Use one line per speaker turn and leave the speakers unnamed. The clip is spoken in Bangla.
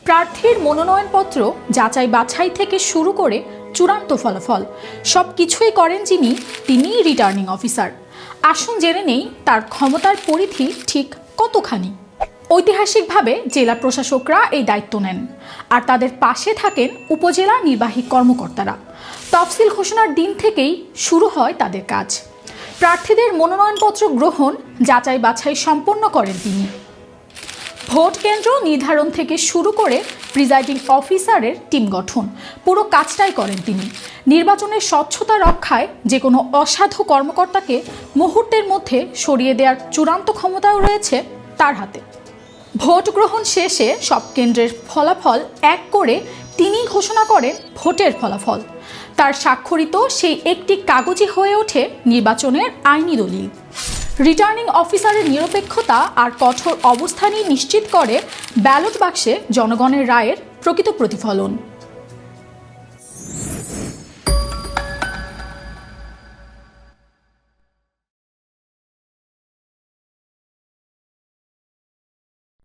প্রার্থীর মনোনয়নপত্র যাচাই বাছাই থেকে শুরু করে চূড়ান্ত ফলাফল সব কিছুই করেন তিনিই রিটার্নিং অফিসার। আসুন জেনে নেই তার ক্ষমতার পরিধি ঠিক কতখানি। ঐতিহাসিকভাবে জেলা প্রশাসকরা এই দায়িত্ব নেন, আর তাদের পাশে থাকেন উপজেলা নির্বাহী কর্মকর্তারা। তফসিল ঘোষণার দিন থেকেই শুরু হয় তাদের কাজ। প্রার্থীদের মনোনয়নপত্র গ্রহণ, যাচাই বাছাই সম্পন্ন করেন তিনি। ভোট কেন্দ্র নির্ধারণ থেকে শুরু করে প্রিজাইডিং অফিসারের টিম গঠন, পুরো কাজটাই করেন তিনি। নির্বাচনের স্বচ্ছতা রক্ষায় যে কোনো অসাধু কর্মকর্তাকে মুহূর্তের মধ্যে সরিয়ে দেওয়ার চূড়ান্ত ক্ষমতাও রয়েছে তার হাতে। ভোট গ্রহণ শেষে সব কেন্দ্রের ফলাফল এক করে তিনি ঘোষণা করেন ভোটের ফলাফল। তার স্বাক্ষরিত সেই একটি কাগজই হয়ে ওঠে নির্বাচনের আইনি দলিল। রিটার্নিং অফিসারের নিরপেক্ষতা আর কঠোর অবস্থানই নিশ্চিত করে ব্যালট বাক্সে জনগণের রায়ের প্রকৃত প্রতিফলন।